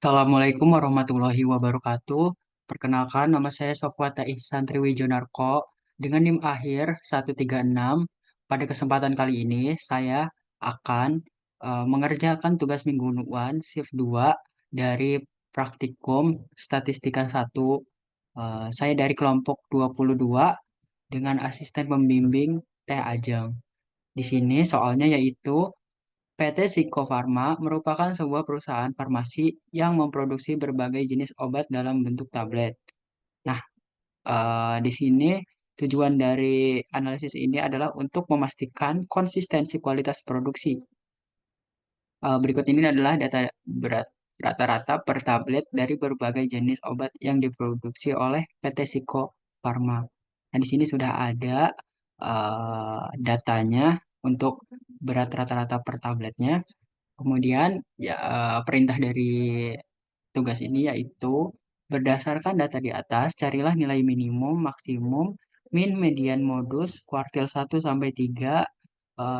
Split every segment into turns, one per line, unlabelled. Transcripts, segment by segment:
Assalamualaikum warahmatullahi wabarakatuh. Perkenalkan, nama saya Sofwata Ihsan Triwijonarko dengan NIM akhir 136. Pada kesempatan kali ini, saya akan mengerjakan tugas mingguan shift 2 dari praktikum Statistika 1. Saya dari kelompok 22 dengan asisten pembimbing Teh Ajeng. Di sini soalnya yaitu PT Siko Farma merupakan sebuah perusahaan farmasi yang memproduksi berbagai jenis obat dalam bentuk tablet. Nah, di sini tujuan dari analisis ini adalah untuk memastikan konsistensi kualitas produksi. Berikut ini adalah data berat rata-rata per tablet dari berbagai jenis obat yang diproduksi oleh PT Siko Farma. Nah, di sini sudah ada datanya untuk berat rata-rata per tabletnya. Kemudian ya perintah dari tugas ini yaitu berdasarkan data di atas, carilah nilai minimum, maksimum, min, median, modus, kuartil 1 sampai 3,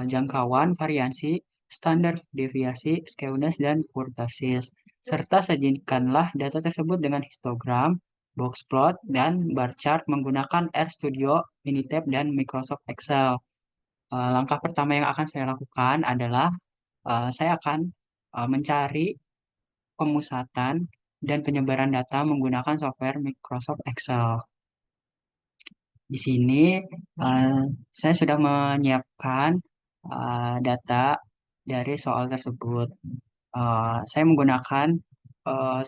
jangkauan, variansi, standar deviasi, skewness, dan kurtosis. Serta sajikanlah data tersebut dengan histogram, box plot, dan bar chart menggunakan RStudio, Minitab, dan Microsoft Excel. Langkah pertama yang akan saya lakukan adalah saya akan mencari pemusatan dan penyebaran data menggunakan software Microsoft Excel. Di sini eh, saya sudah menyiapkan data dari soal tersebut. Saya menggunakan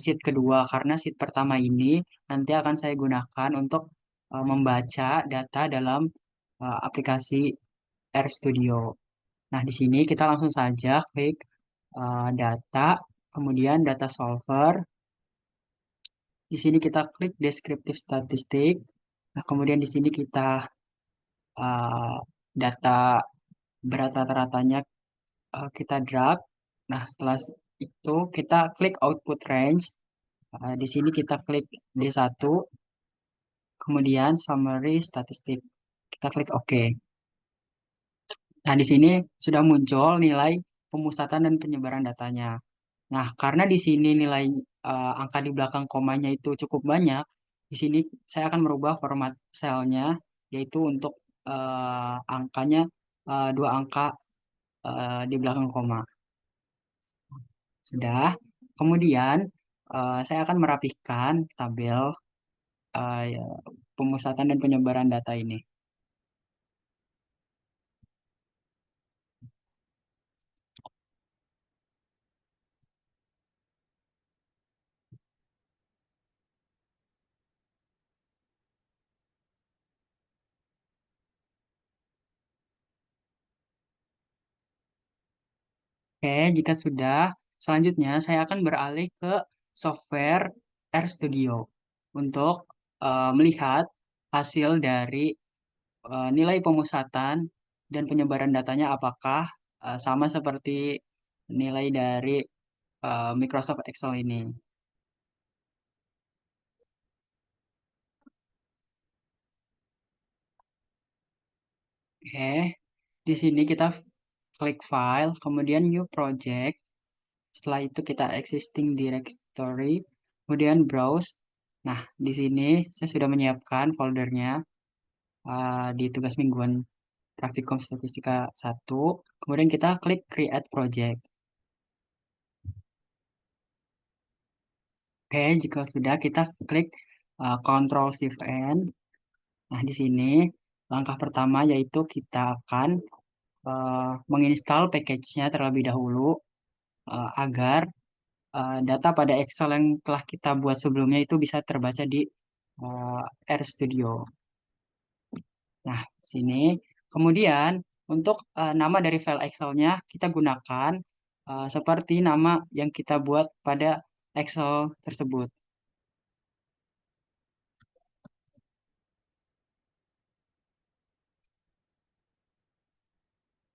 sheet kedua karena sheet pertama ini nanti akan saya gunakan untuk membaca data dalam aplikasi RStudio. Nah, di sini kita langsung saja klik data, kemudian data solver. Di sini kita klik deskriptif statistik. Nah, kemudian di sini kita uh, data berat rata-ratanya kita drag. Nah, setelah itu kita klik output range. Di sini kita klik D1, kemudian summary statistik. Kita klik OK. Nah, di sini sudah muncul nilai pemusatan dan penyebaran datanya. Nah, karena di sini nilai angka di belakang komanya itu cukup banyak, di sini saya akan merubah format selnya, yaitu untuk angkanya dua angka di belakang koma. Sudah. Kemudian saya akan merapihkan tabel ya, pemusatan dan penyebaran data ini. Oke, jika sudah, selanjutnya saya akan beralih ke software RStudio untuk melihat hasil dari nilai pemusatan dan penyebaran datanya apakah sama seperti nilai dari Microsoft Excel ini. Oke, di sini kita klik file, kemudian new project. Setelah itu kita existing directory, kemudian browse. Nah, di sini saya sudah menyiapkan foldernya di tugas mingguan praktikum statistika 1. Kemudian kita klik create project. Oke, jika sudah kita klik Ctrl Shift N. Nah, di sini langkah pertama yaitu kita akan menginstal package-nya terlebih dahulu agar data pada Excel yang telah kita buat sebelumnya itu bisa terbaca di uh, RStudio. Nah, sini. Kemudian untuk nama dari file Excel-nya kita gunakan seperti nama yang kita buat pada Excel tersebut.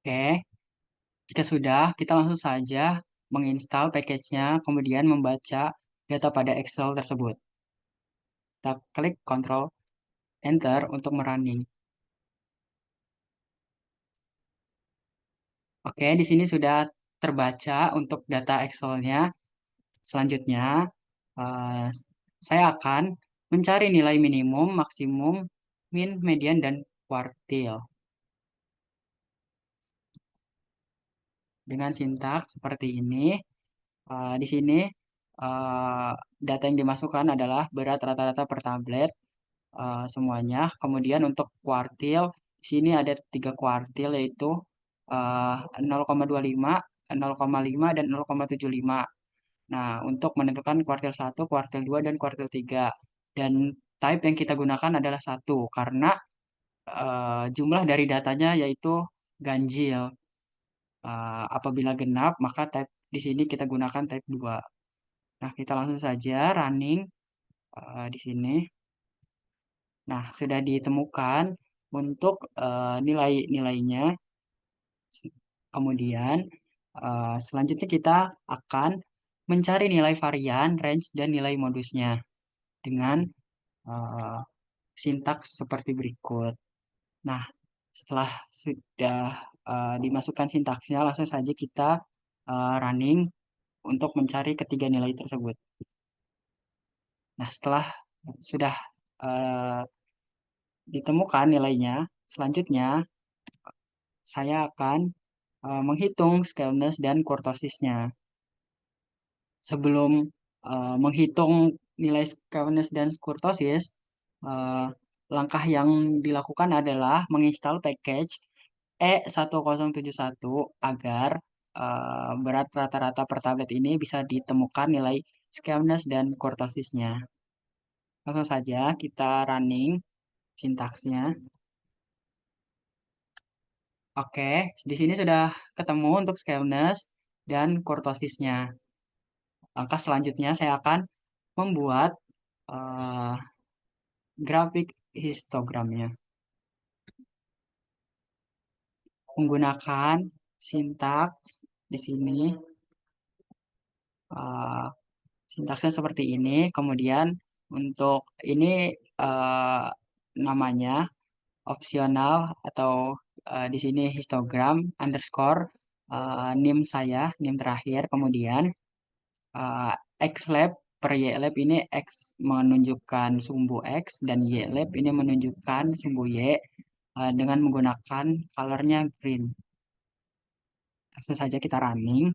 Oke, jika sudah, kita langsung saja menginstal package-nya, kemudian membaca data pada Excel tersebut. Kita klik Ctrl Enter untuk merunning. Oke, di sini sudah terbaca untuk data Excel-nya. Selanjutnya, eh, saya akan mencari nilai minimum, maksimum, min, median, dan kuartil. Dengan sintaks seperti ini, di sini eh, data yang dimasukkan adalah berat rata-rata per tablet semuanya. Kemudian untuk kuartil, di sini ada tiga kuartil yaitu 0,25, 0,5, dan 0,75. Nah, untuk menentukan kuartil satu, kuartil 2, dan kuartil 3. Dan type yang kita gunakan adalah satu karena jumlah dari datanya yaitu ganjil. Apabila genap, maka type di sini kita gunakan type 2. Nah, kita langsung saja running di sini. Nah, sudah ditemukan untuk nilai-nilainya. Kemudian, selanjutnya kita akan mencari nilai varian, range, dan nilai modusnya dengan eh, sintaks seperti berikut. Nah, setelah sudah dimasukkan sintaksnya, langsung saja kita running untuk mencari ketiga nilai tersebut. Nah, setelah sudah eh, ditemukan nilainya, selanjutnya saya akan menghitung scaleness dan kurtosisnya. Sebelum menghitung nilai scaleness dan kurtosis, eh, langkah yang dilakukan adalah menginstal package E1071 agar berat rata-rata per tablet ini bisa ditemukan nilai scaleness dan kurtosisnya. Langsung saja kita running sintaksnya. Oke, di sini sudah ketemu untuk scaleness dan kurtosisnya. Langkah selanjutnya saya akan membuat eh, grafik histogramnya menggunakan sintaks di sini. eh, Sintaksnya seperti ini. Kemudian untuk ini eh, namanya opsional atau di sini histogram underscore nim saya, nim terakhir. Kemudian uh, xlab per ylab ini x menunjukkan sumbu x dan ylab ini menunjukkan sumbu y dengan menggunakan colornya green. Langsung saja kita running.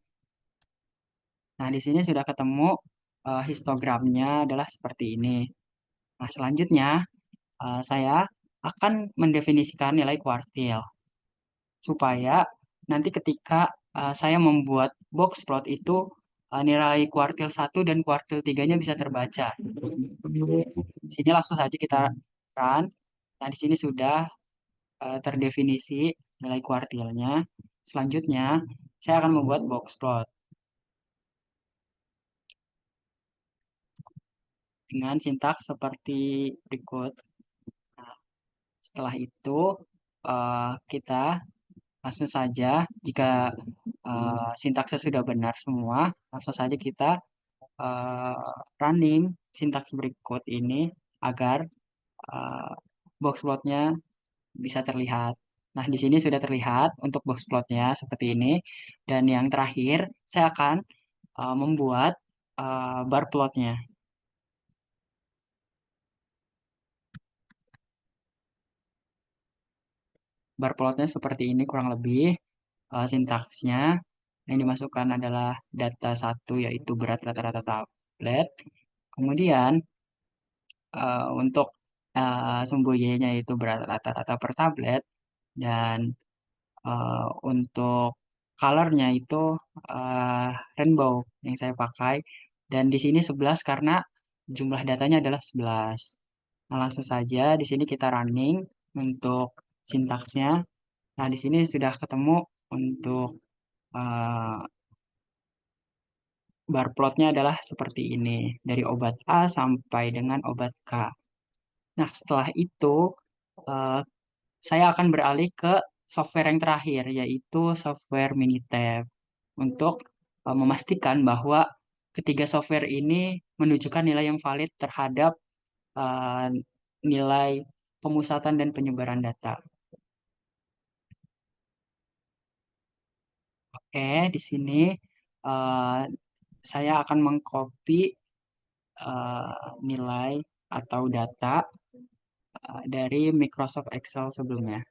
Nah, di sini sudah ketemu histogramnya adalah seperti ini. Nah, selanjutnya saya akan mendefinisikan nilai kuartil supaya nanti ketika saya membuat box plot itu nilai kuartil satu dan kuartil tiganya bisa terbaca. Di sini langsung saja kita run. Nah, di sini sudah terdefinisi nilai kuartilnya. Selanjutnya, saya akan membuat box plot dengan sintaks seperti berikut. Nah, setelah itu, kita langsung saja, jika sintaksnya sudah benar semua, langsung saja kita running sintaks berikut ini agar uh, box plotnya bisa terlihat. Nah, di sini sudah terlihat untuk box plotnya seperti ini. Dan yang terakhir, saya akan membuat bar plotnya. Bar plotnya seperti ini kurang lebih sintaksnya. Yang dimasukkan adalah data satu yaitu berat rata-rata tablet. Kemudian untuk sumbu Y-nya itu berat rata-rata per tablet. Dan untuk colornya itu eh, rainbow yang saya pakai. Dan di sini 11 karena jumlah datanya adalah 11. Nah, langsung saja di sini kita running untuk sintaksnya. Nah, di sini sudah ketemu untuk eh, bar plotnya adalah seperti ini. Dari obat A sampai dengan obat K. Nah, setelah itu eh, saya akan beralih ke software yang terakhir, yaitu software Minitab, untuk memastikan bahwa ketiga software ini menunjukkan nilai yang valid terhadap eh, nilai pemusatan dan penyebaran data. Oke, di sini eh, saya akan mengcopy nilai atau data dari Microsoft Excel sebelumnya.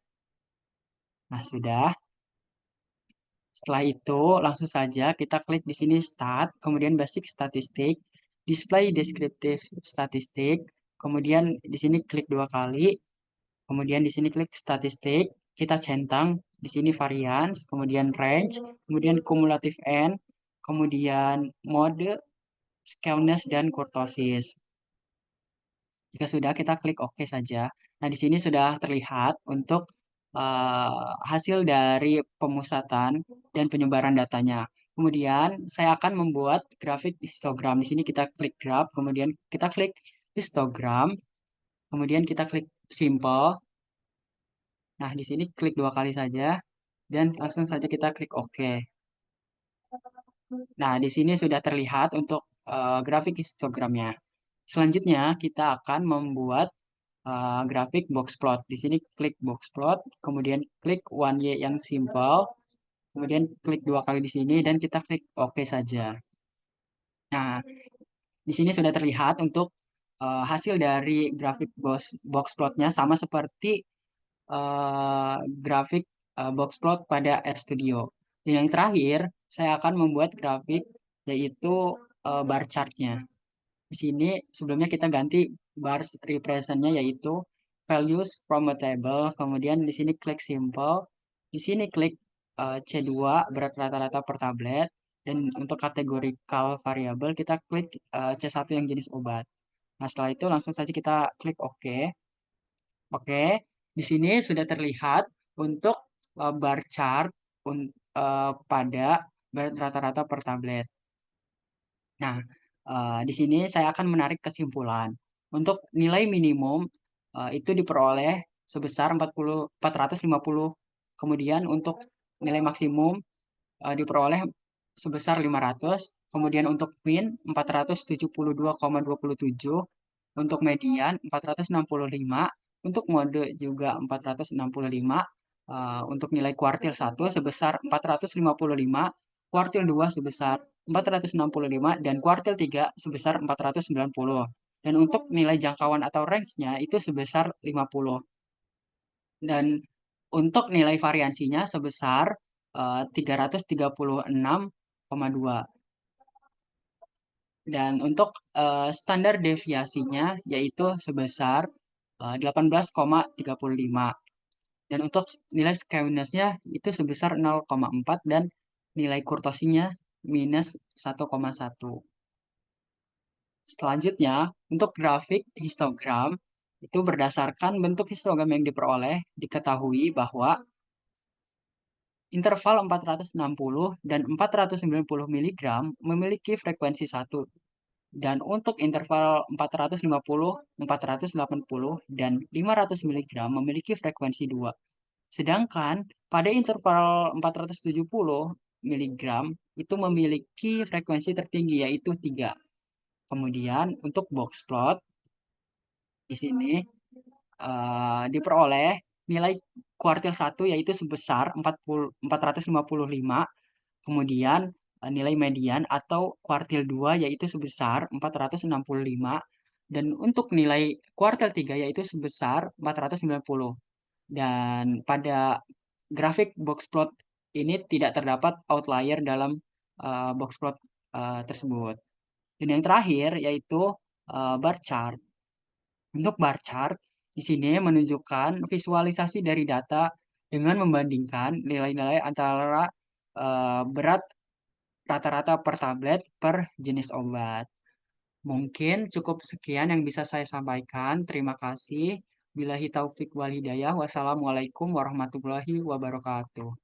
Nah, sudah. Setelah itu, langsung saja kita klik di sini Start, kemudian Basic Statistik, Display Descriptive Statistik, kemudian di sini klik dua kali, kemudian di sini klik Statistik, kita centang di sini Variance, kemudian Range, kemudian Cumulative N, kemudian Mode, Skewness, dan Kurtosis. Jika sudah, kita klik OK saja. Nah, di sini sudah terlihat untuk hasil dari pemusatan dan penyebaran datanya. Kemudian, saya akan membuat grafik histogram. Di sini kita klik graph, kemudian kita klik histogram, kemudian kita klik simple. Nah, di sini klik dua kali saja, dan langsung saja kita klik OK. Nah, di sini sudah terlihat untuk grafik histogramnya. Selanjutnya, kita akan membuat grafik box plot. Di sini klik box plot, kemudian klik one Y yang simple, kemudian klik dua kali di sini dan kita klik OK saja. Nah, di sini sudah terlihat untuk hasil dari grafik box plotnya sama seperti eh, grafik box plot pada RStudio. Dan yang terakhir, saya akan membuat grafik yaitu bar chartnya. Di sini sebelumnya kita ganti bars representnya yaitu values from a table. Kemudian di sini klik simple. Di sini klik C2 berat rata-rata per tablet. Dan untuk categorical variable kita klik C1 yang jenis obat. Nah, setelah itu langsung saja kita klik OK. Oke, di sini sudah terlihat untuk bar chart pada berat rata-rata per tablet. Nah, di sini saya akan menarik kesimpulan. Untuk nilai minimum itu diperoleh sebesar 450. Kemudian untuk nilai maksimum diperoleh sebesar 500. Kemudian untuk min 472,27. Untuk median 465. Untuk mode juga 465. Untuk nilai kuartil 1 sebesar 455, kuartil 2 sebesar 465, dan kuartil 3 sebesar 490. Dan untuk nilai jangkauan atau range-nya itu sebesar 50. Dan untuk nilai variansinya sebesar 336,2. Dan untuk standar deviasinya yaitu sebesar 18,35. Dan untuk nilai skewness-nya itu sebesar 0,4 dan nilai kurtosinya minus 1,1. Selanjutnya, untuk grafik histogram, itu berdasarkan bentuk histogram yang diperoleh, diketahui bahwa interval 460 dan 490 mg memiliki frekuensi 1. Dan untuk interval 450, 480, dan 500 mg memiliki frekuensi 2. Sedangkan pada interval 470 mg itu memiliki frekuensi tertinggi yaitu 3. Kemudian untuk box plot di sini diperoleh nilai kuartil 1 yaitu sebesar 455, kemudian nilai median atau kuartil 2 yaitu sebesar 465, dan untuk nilai kuartil 3 yaitu sebesar 490. Dan pada grafik box plot ini tidak terdapat outlier dalam box plot tersebut. Dan yang terakhir yaitu bar chart. Untuk bar chart di sini menunjukkan visualisasi dari data dengan membandingkan nilai-nilai antara berat rata-rata per tablet per jenis obat. Mungkin cukup sekian yang bisa saya sampaikan. Terima kasih. Billahi taufik wal hidayah. Wassalamualaikum warahmatullahi wabarakatuh.